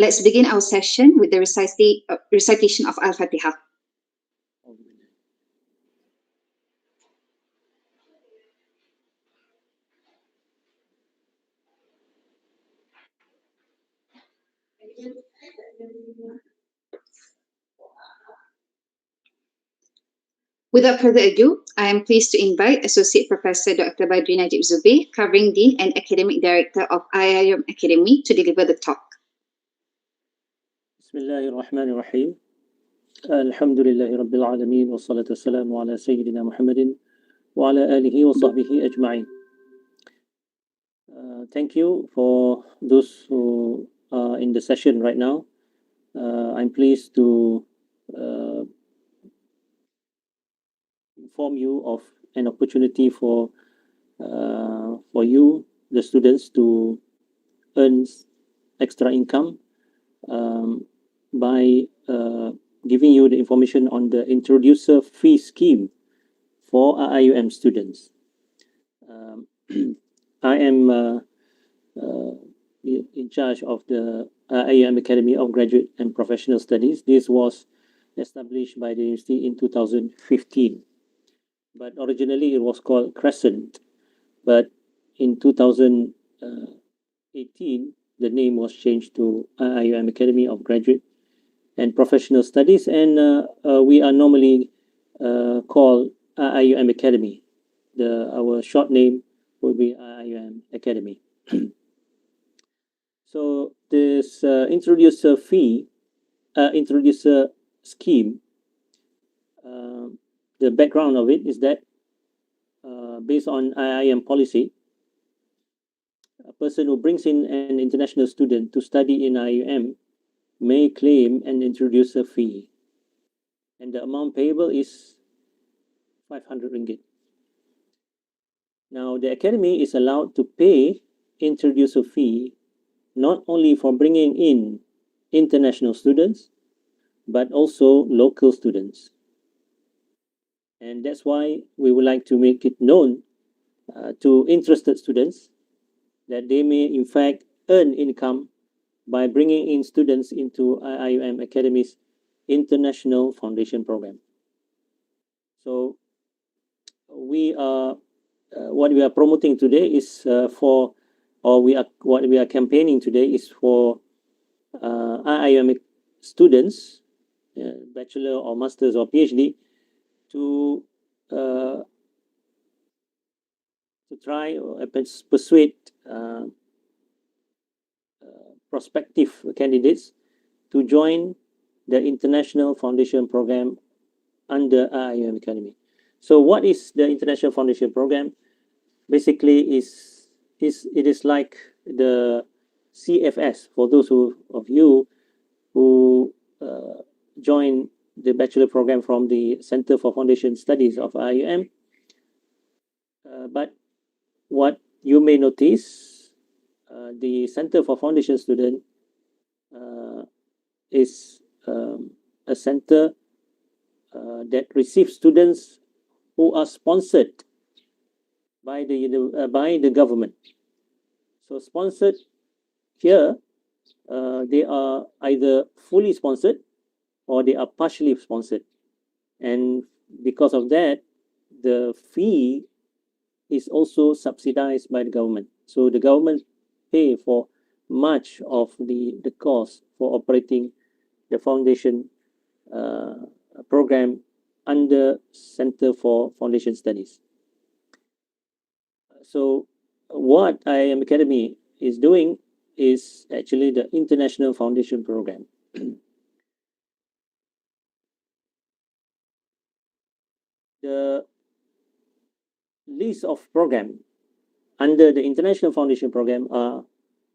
Let's begin our session with the recitation of Al-Fatiha. Without further ado, I am pleased to invite Associate Professor Dr. Badri Najib Zubair, Covering Dean and Academic Director of IIUM Academy, to deliver the talk. Bismillahirrahmanirrahim. Alhamdulillahi Rabbil Alameen wa salatu wassalamu ala Sayyidina Muhammadin wa ala alihi wa sahbihi ajma'in. Thank you for those who are in the session right now. I'm pleased to inform you of an opportunity for you, the students, to earn extra income by giving you the information on the introducer fee scheme for IIUM students. I am in charge of the IIUM Academy of Graduate and Professional Studies. This was established by the university in 2015. But originally it was called Crescent. But in 2018, the name was changed to IIUM Academy of Graduate and Professional Studies, and we are normally called IIUM Academy. Our short name will be IIUM Academy. So this introducer scheme, the background of it is that based on IIM policy, a person who brings in an international student to study in IIUM may claim an introducer fee, and the amount payable is 500 ringgit. Now, the academy is allowed to pay introducer fee not only for bringing in international students, but also local students. And that's why we would like to make it known to interested students that they may in fact earn income by bringing in students into IIUM Academy's International Foundation Program. So we are what we are promoting today is what we are campaigning today is for IIUM students, bachelor or masters or PhD, to try or persuade prospective candidates to join the International Foundation Program under IIUM Academy. So what is the International Foundation Program? Basically, it is like the CFS for those of you who join the bachelor program from the Center for Foundation Studies of IIUM. But what you may notice, the Center for Foundation Student is a center that receives students who are sponsored by the government. So sponsored here, they are either fully sponsored or they are partially sponsored, and because of that, the fee is also subsidized by the government. So the government pay for much of the cost for operating the foundation program under Center for Foundation Studies. So what IIM Academy is doing is actually the International Foundation Program. The list of program under the International Foundation Program are,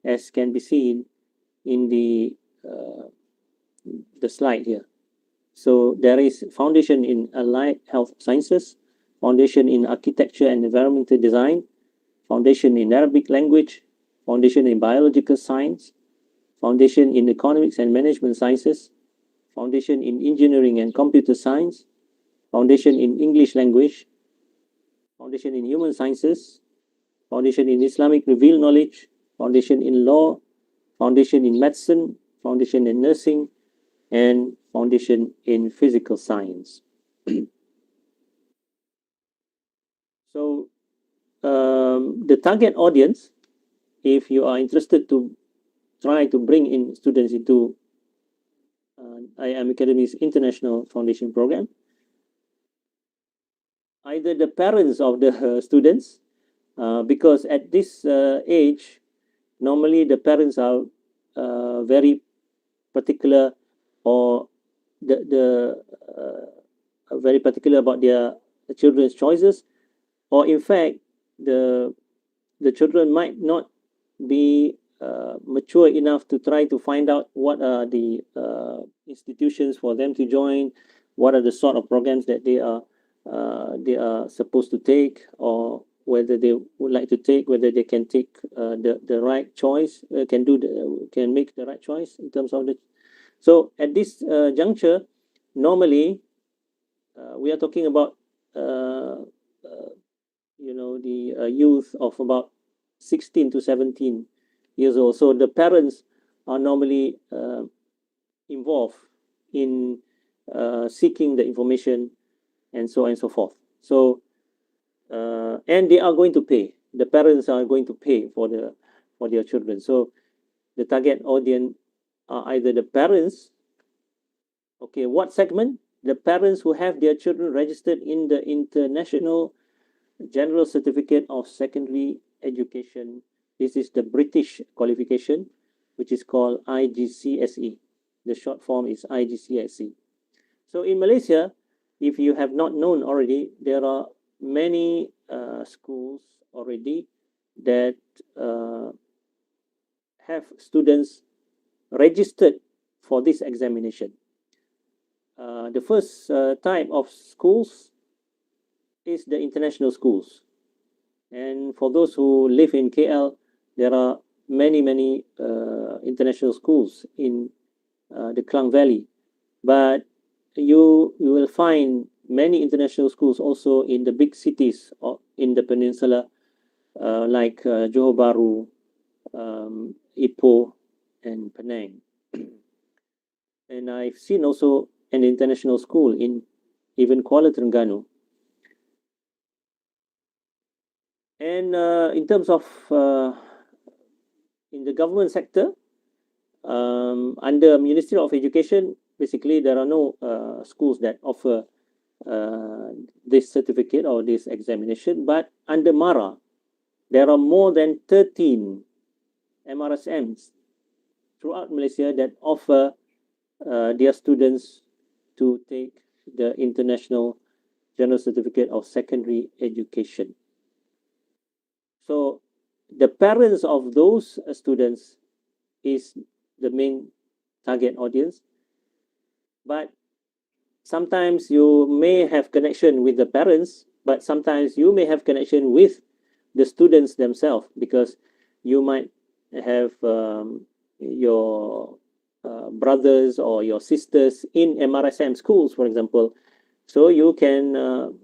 as can be seen in the slide here. So there is Foundation in Allied Health Sciences, Foundation in Architecture and Environmental Design, Foundation in Arabic Language, Foundation in Biological Science, Foundation in Economics and Management Sciences, Foundation in Engineering and Computer Science, Foundation in English Language, Foundation in Human Sciences, Foundation in Islamic Revealed Knowledge, Foundation in Law, Foundation in Medicine, foundation in nursing, and foundation in physical science. So the target audience, if you are interested to try to bring in students into IIM Academy's International Foundation Program, either the parents of the students, because at this age, normally the parents are very particular, or very particular about their children's choices, or in fact the children might not be mature enough to try to find out what are the institutions for them to join, what are the sort of programs that they are supposed to take, or whether they would like to take, whether they can take the right choice, can make the right choice in terms of the. So at this juncture, normally we are talking about the youth of about 16 to 17 years old. So the parents are normally involved in seeking the information, and so on and so forth. So and they are going to pay. The parents are going to pay for their children. So the target audience are either the parents. Okay, what segment? The parents who have their children registered in the International General Certificate of Secondary Education. This is the British qualification, which is called IGCSE. The short form is IGCSE. So in Malaysia, if you have not known already, there are many schools already that have students registered for this examination. The first type of schools is the international schools. And for those who live in KL, there are many international schools in the Klang Valley. But you will find many international schools also in the big cities in the peninsula, like Johor Bahru, Ipoh, and Penang. And I've seen also an international school in even Kuala Terengganu. And in terms of in the government sector, under Ministry of Education, basically there are no schools that offer this certificate or this examination. But under MARA, there are more than 13 MRSMs throughout Malaysia that offer their students to take the International General Certificate of Secondary Education. So the parents of those students is the main target audience. But sometimes you may have connection with the parents, but sometimes you may have connection with the students themselves, because you might have your brothers or your sisters in MRSM schools, for example. So you can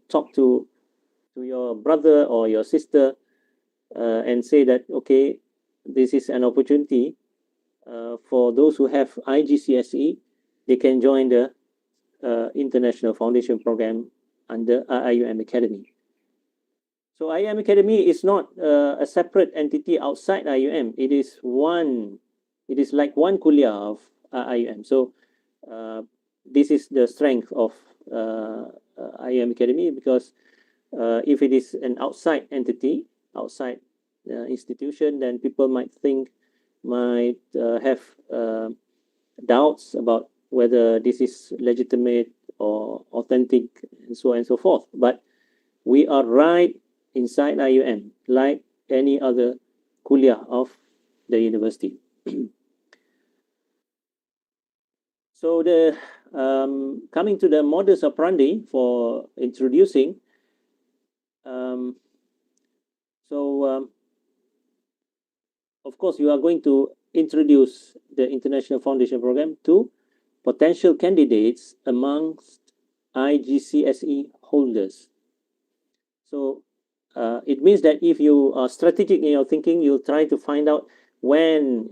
talk to your brother or your sister and say that, okay, this is an opportunity for those who have IGCSE. They can join the International Foundation Program under IIUM Academy. So IIUM Academy is not a separate entity outside IIUM. It is like one kuliah of IIUM. So this is the strength of IIUM Academy, because if it is an outside entity, outside institution, then people might have doubts about whether this is legitimate or authentic, and so on and so forth. But we are right inside IUM, like any other kuliah of the university. So the coming to the modus operandi for introducing. Of course, you are going to introduce the International Foundation Program to potential candidates amongst IGCSE holders. So it means that if you are strategic in your thinking, you'll try to find out when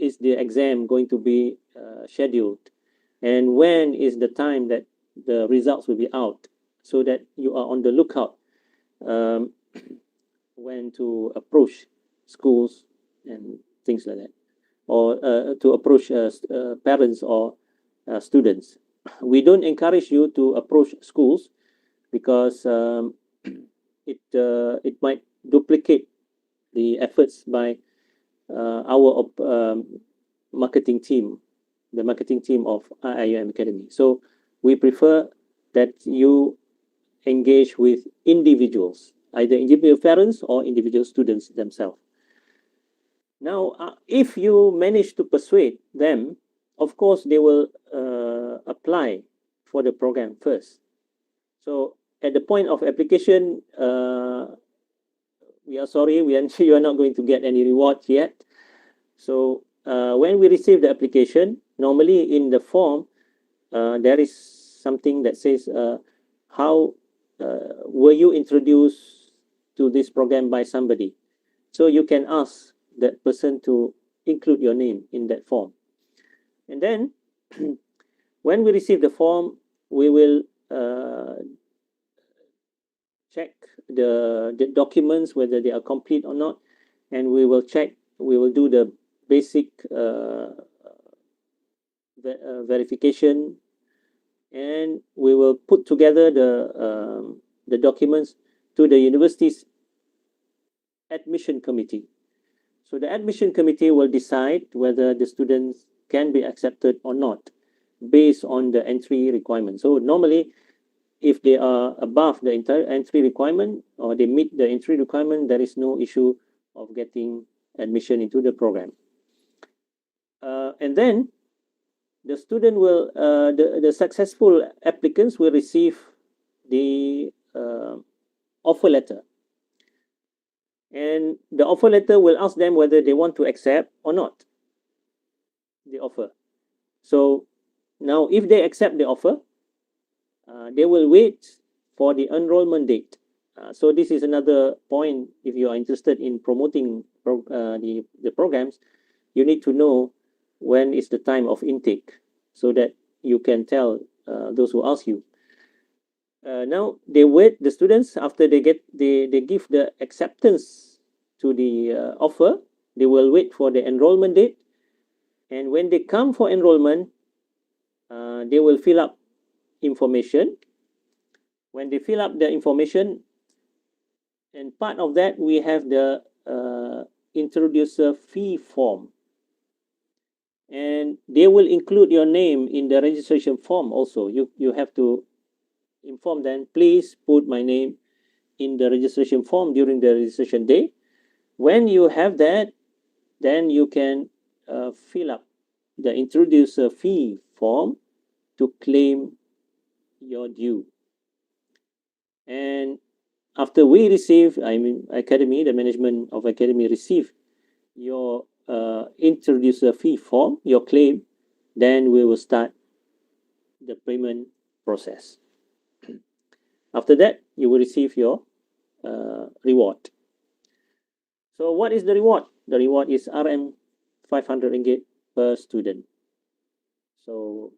is the exam going to be scheduled, and when is the time that the results will be out, so that you are on the lookout um, when to approach schools and things like that, or to approach parents or students. We don't encourage you to approach schools because it might duplicate the efforts by our marketing team, the marketing team of IIUM Academy. So we prefer that you engage with individuals, either individual parents or individual students themselves. Now, if you manage to persuade them, of course, they will apply for the program first. So at the point of application, we are sorry, you are not going to get any rewards yet. So when we receive the application, normally in the form, there is something that says, how were you introduced to this program by somebody? So you can ask that person to include your name in that form. And then when we receive the form, we will check the documents, whether they are complete or not, and we will do the basic verification, and we will put together the documents to the university's admission committee. So the admission committee will decide whether the students can be accepted or not based on the entry requirement. So normally, if they are above the entry requirement or they meet the entry requirement, there is no issue of getting admission into the program. And then the student will, the successful applicants will receive the offer letter. And the offer letter will ask them whether they want to accept or not the offer. So now, if they accept the offer, they will wait for the enrollment date. So this is another point. If you are interested in promoting the programs, you need to know when is the time of intake, so that you can tell those who ask you. Now they wait, the students, after they give the acceptance to the offer, they will wait for the enrollment date, and when they come for enrollment, they will fill up information. When they fill up the information, and part of that, we have the introducer fee form, and they will include your name in the registration form also. You have to inform them, please put my name in the registration form during the registration day. When you have that, then you can fill up the introducer fee form to claim your due. And after we receive, Academy, the management of Academy receive your introducer fee form, your claim, then we will start the payment process. After that, you will receive your reward. So what is the reward? The reward is RM 500 ringgit per student. So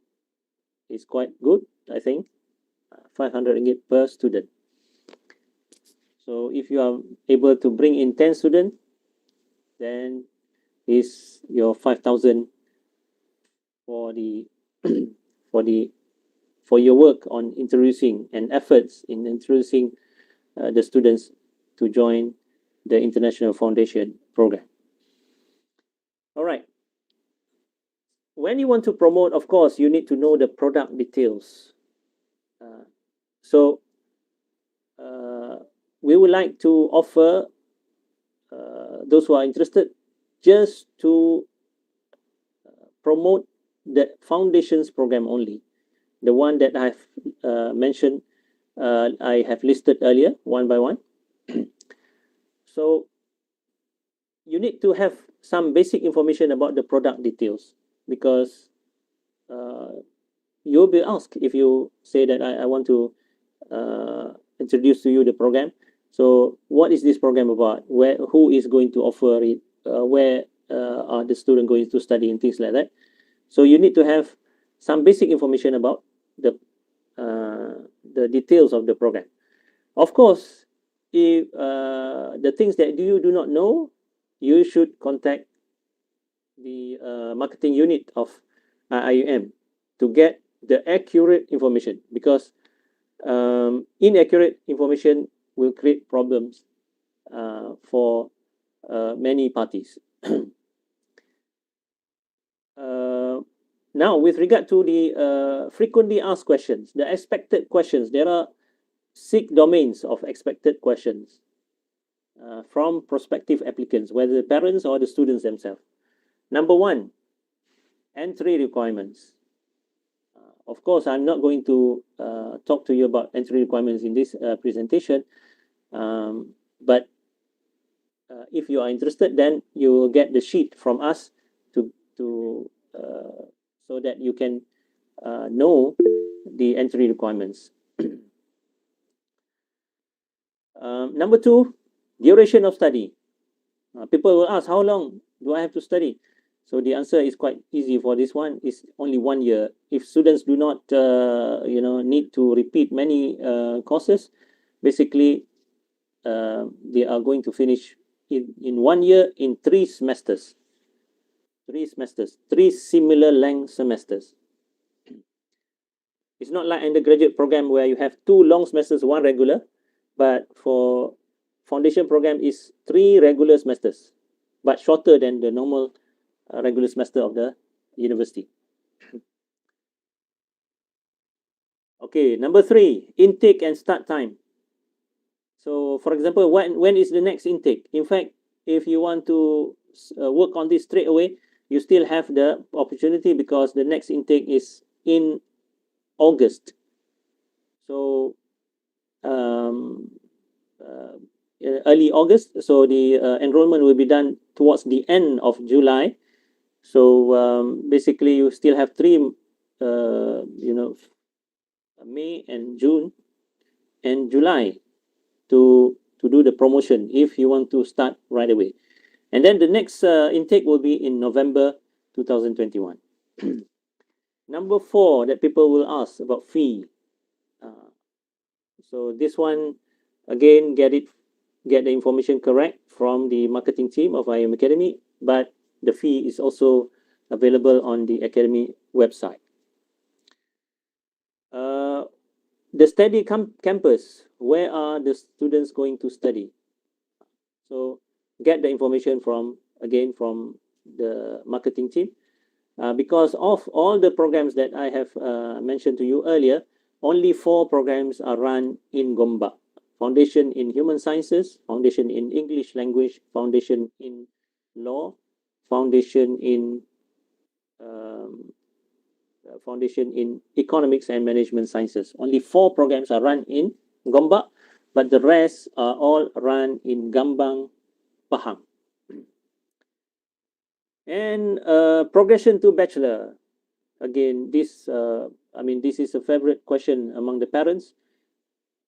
it's quite good, I think. 500 ringgit per student. So if you are able to bring in 10 students, then is your 5,000 for the for your work on introducing and efforts in introducing the students to join the International Foundation program. All right. When you want to promote, of course, you need to know the product details. So we would like to offer those who are interested just to promote the foundations program only, the one that I've mentioned, I have listed earlier one by one. So you need to have some basic information about the product details, because you'll be asked if you say that I want to introduce to you the program. So what is this program about? Who is going to offer it? Where are the student going to study and things like that. So you need to have some basic information about the details of the program. Of course, if the things that you do not know, you should contact the marketing unit of IIUM to get the accurate information, because inaccurate information will create problems for many parties. Now, with regard to the frequently asked questions, the expected questions, there are 6 domains of expected questions from prospective applicants, whether the parents or the students themselves. Number 1, entry requirements. Of course, I'm not going to talk to you about entry requirements in this presentation, but if you are interested, then you will get the sheet from us to so that you can know the entry requirements. Number 2, duration of study. People will ask, how long do I have to study? So the answer is quite easy for this one. It's only 1 year. If students do not, need to repeat many courses, basically they are going to finish in 1 year in 3 semesters. 3 similar length semesters. It's not like undergraduate program where you have 2 long semesters, 1 regular, but for foundation program is 3 regular semesters, but shorter than the normal regular semester of the university. Okay, number 3, intake and start time. So, for example, when is the next intake? In fact, if you want to work on this straight away, you still have the opportunity, because the next intake is in August. So, early August. So the enrollment will be done towards the end of July. So basically, you still have 3, May and June and July to do the promotion if you want to start right away. And then the next intake will be in November 2021. Number 4 that people will ask about fee. So this one, again, get the information correct from the marketing team of IIUM Academy, but the fee is also available on the Academy website. The study campus, where are the students going to study? So get the information from the marketing team. Because of all the programs that I have mentioned to you earlier, only 4 programs are run in Gombak. Foundation in Human Sciences, Foundation in English Language, Foundation in Law, Foundation in Economics and Management Sciences. Only 4 programs are run in Gombak, but the rest are all run in Gambang, Pahang. And progression to Bachelor. Again, this is a favorite question among the parents.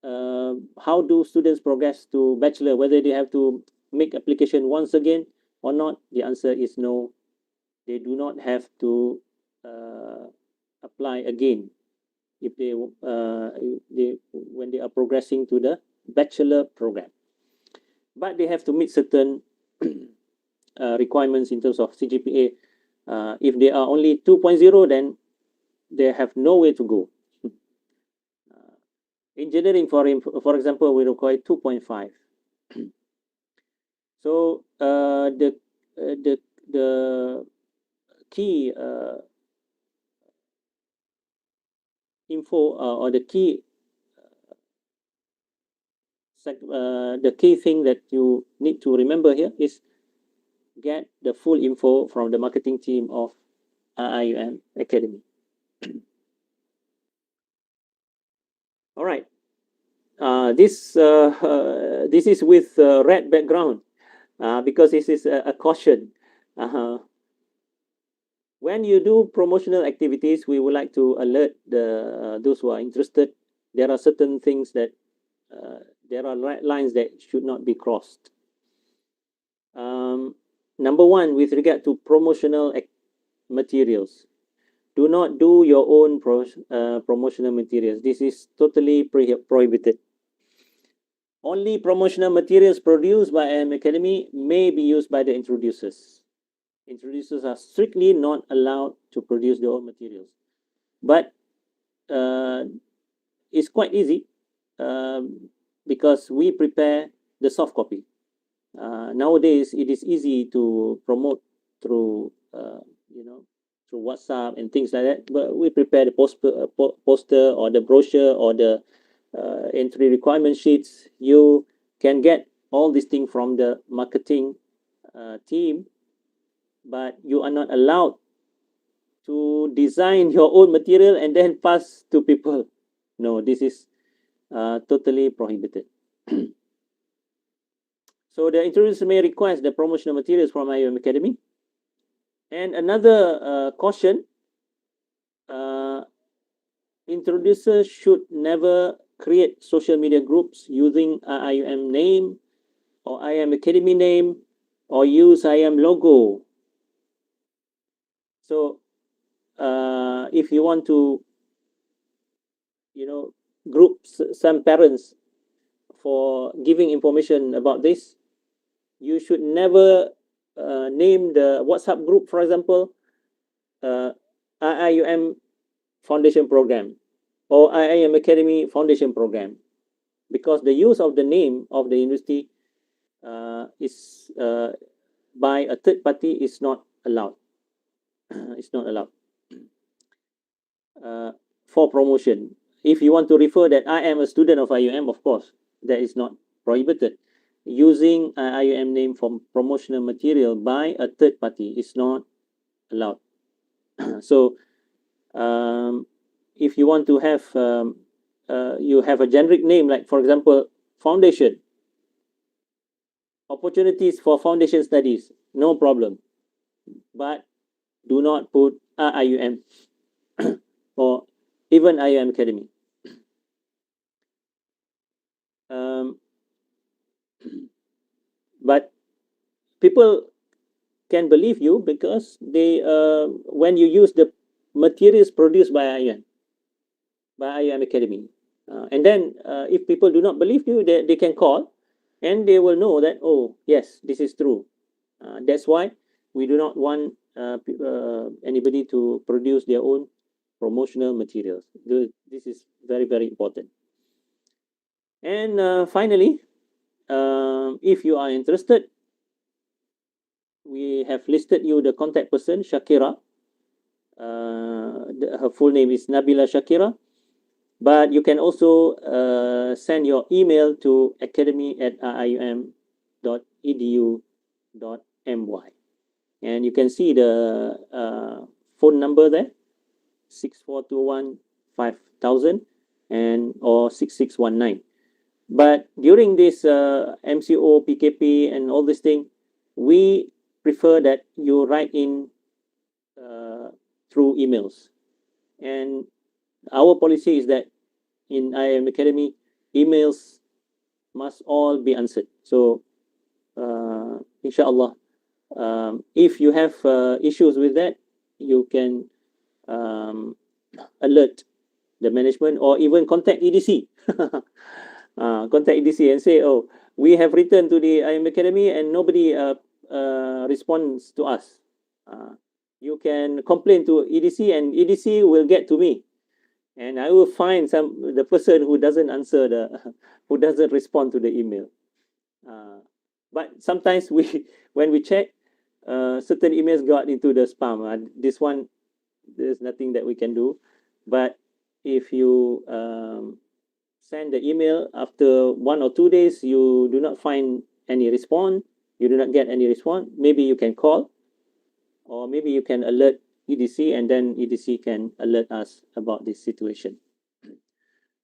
How do students progress to Bachelor? Whether they have to make application once again or not? The answer is no. They do not have to apply again if when they are progressing to the Bachelor program. But they have to meet certain requirements in terms of CGPA. If they are only 2.0, then they have nowhere to go. Engineering, for example, we require 2.5. So the key info or the key thing that you need to remember here is get the full info from the marketing team of IIUM Academy. All right. This is with red background because this is a caution. When you do promotional activities, we would like to alert those who are interested. There are certain things that there are lines that should not be crossed. Number one, with regard to promotional materials, do not do your own promotional materials. This is totally prohibited. Only promotional materials produced by IIUM Academy may be used by the introducers. Introducers are strictly not allowed to produce their own materials. But it's quite easy because we prepare the soft copy. Nowadays, it is easy to promote through, through WhatsApp and things like that. But we prepare the poster or the brochure or the entry requirement sheets. You can get all these things from the marketing team, but you are not allowed to design your own material and then pass to people. No, this is totally prohibited. So the introducer may request the promotional materials from IIUM Academy. And another caution, introducers should never create social media groups using IIUM name or IIUM Academy name or use IIUM logo. So if you want to, group some parents for giving information about this, you should never name the WhatsApp group, for example, IIUM Foundation Program or IIUM Academy Foundation Program, because the use of the name of the university is by a third party is not allowed. It's not allowed for promotion. If you want to refer that I am a student of IIUM, of course, that is not prohibited. Using IIUM name for promotional material by a third party is not allowed. So if you want to have you have a generic name, like for example foundation, opportunities for foundation studies, no problem, but do not put IIUM or even IIUM Academy. um, but people can believe you because they when you use the materials produced by IIUM Academy, and then if people do not believe you, they can call and they will know that, oh yes, this is true. That's why we do not want anybody to produce their own promotional materials. This is very, very important. And finally, if you are interested, we have listed you the contact person, Shakira. Her full name is Nabila Shakira. But you can also send your email to academy@iium.edu.my. And you can see the phone number there, 6421 5000 and or 6619. But during this MCO, PKP, and all this thing, we prefer that you write in through emails. And our policy is that in IIUM Academy, emails must all be answered. So, inshallah, if you have issues with that, you can alert the management or even contact EDC. Contact EDC and say, oh, we have written to the IIUM Academy and nobody responds to us. You can complain to EDC and EDC will get to me, and I will find the person who doesn't answer who doesn't respond to the email. But sometimes when we check, certain emails got into the spam. This one, there's nothing that we can do. But if you send the email after 1 or 2 days, you do not find any response, you do not get any response, maybe you can call, or maybe you can alert EDC, and then EDC can alert us about this situation.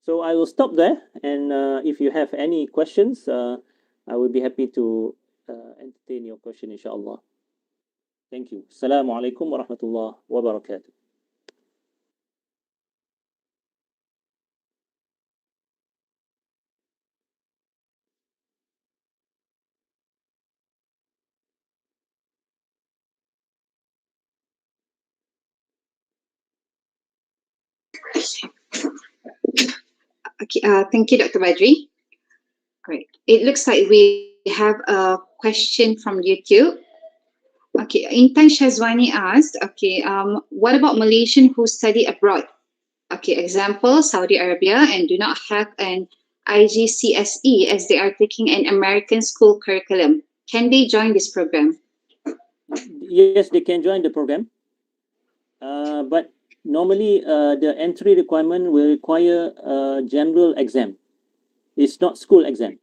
So I will stop there, and if you have any questions, I will be happy to entertain your question, inshallah. Thank you. Assalamu alaikum wa rahmatullah wa barakatuh. Okay, thank you, Dr. Badri. Great. It looks like we have a question from YouTube. Okay, Intan Shazwani asked, okay, what about Malaysian who study abroad? Okay, example, Saudi Arabia and do not have an IGCSE as they are taking an American school curriculum. Can they join this program? Yes, they can join the program, but normally the entry requirement will require a general exam. It's not school exam.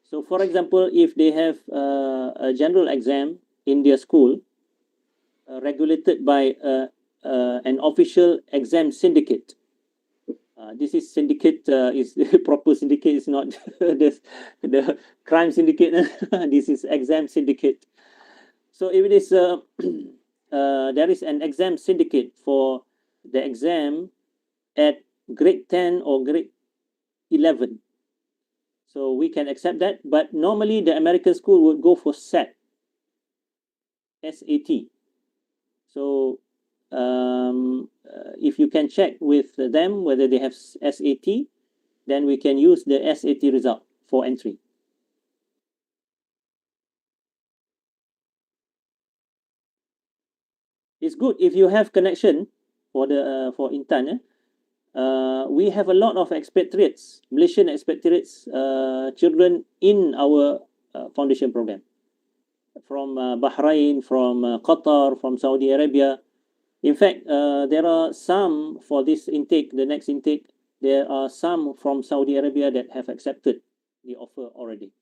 So, for example, if they have a general exam in their school, regulated by an official exam syndicate. This is syndicate is proper syndicate is not the crime syndicate. This is exam syndicate. So if it is there is an exam syndicate for the exam at grade 10 or grade 11. So we can accept that, but normally the American school would go for SAT. So if you can check with them whether they have SAT, then we can use the SAT result for entry. It's good if you have connection for Intan. We have a lot of expatriates, Malaysian expatriates, children in our foundation program from Bahrain, from Qatar, from Saudi Arabia. In fact, there are some for this intake, the next intake, there are some from Saudi Arabia that have accepted the offer already.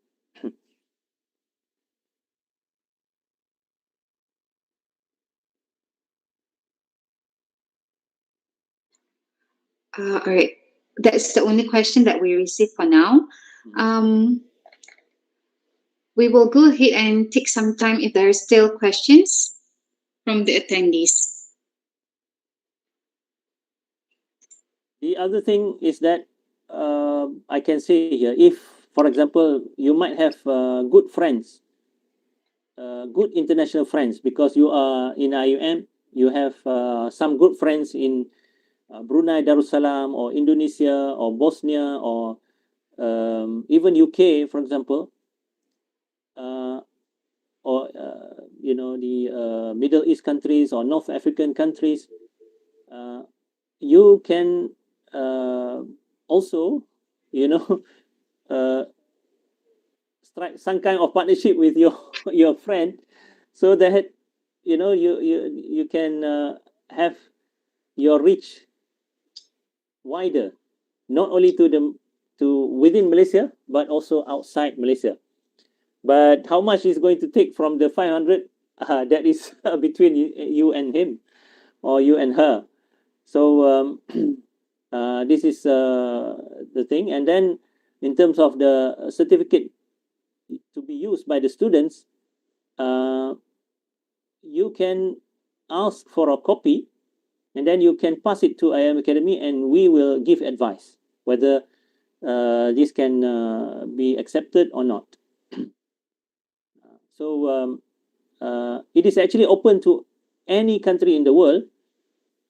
All right. That's the only question that we received for now. Um, we will go ahead and take some time if there are still questions from the attendees. The other thing is that I can say here, if, for example, you might have good friends, good international friends, because you are in IUM, you have some good friends in Brunei Darussalam or Indonesia or Bosnia or even UK, for example, uh, or the Middle East countries or North African countries, uh, you can also, you know, uh, strike some kind of partnership with your your friend, so that you can have your reach wider, not only to within Malaysia but also outside Malaysia. But how much is going to take from the 500? That is between you and him or you and her. So this is the thing. And then in terms of the certificate to be used by the students, uh, you can ask for a copy and then you can pass it to IIUM Academy and we will give advice whether this can be accepted or not. So it is actually open to any country in the world,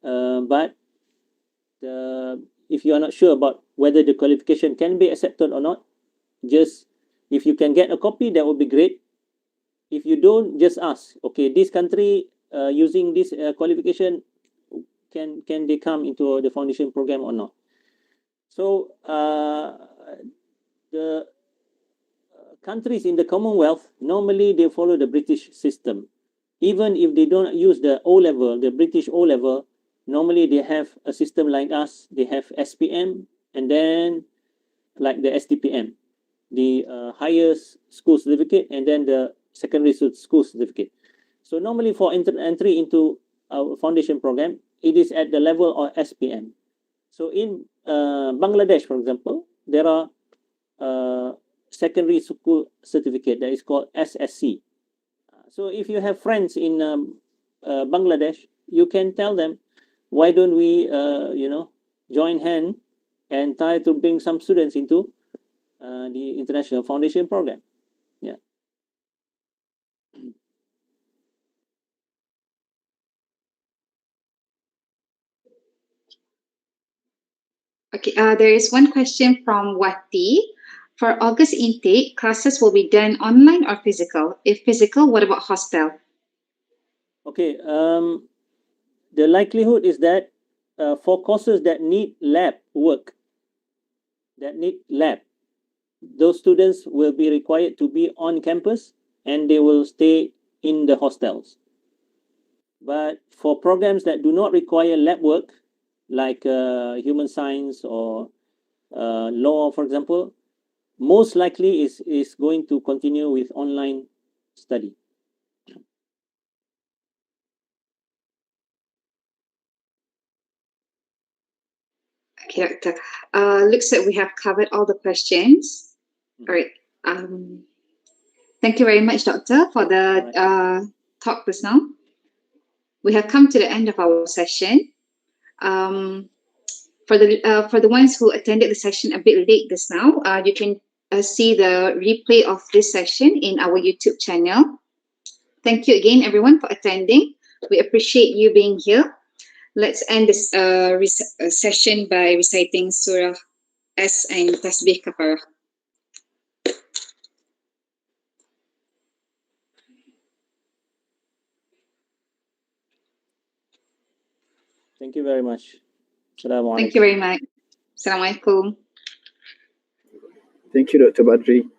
but if you are not sure about whether the qualification can be accepted or not, just if you can get a copy, that would be great. If you don't, just ask. Okay, this country using this qualification, can they come into the foundation program or not? So the countries in the Commonwealth normally they follow the British system. Even if they don't use the O level, the British O level, normally they have a system like us. They have SPM and then like the STPM, the highest school certificate, and then the secondary school certificate. So normally for entry into our foundation program, it is at the level of SPM. So in Bangladesh, for example, there are secondary school certificate that is called SSC. So if you have friends in Bangladesh, you can tell them, why don't we, join hand and try to bring some students into the international foundation program. Yeah. Okay, there is one question from Wati. For August intake, classes will be done online or physical? If physical, what about hostel? Okay, the likelihood is that for courses that need lab work, that need lab, those students will be required to be on campus and they will stay in the hostels. But for programs that do not require lab work, like human science or law, for example, most likely is going to continue with online study. Okay, Doctor. Looks like we have covered all the questions. All right. Thank you very much, Doctor, for the talk just now. We have come to the end of our session. Um, for the ones who attended the session a bit late just now, you can see the replay of this session in our YouTube channel. Thank you again, everyone, for attending. We appreciate you being here. Let's end this session by reciting Surah S and Tasbih Kafarah. Thank you very much. Thank you very much. Assalamualaikum. Thank you, Dr. Badri.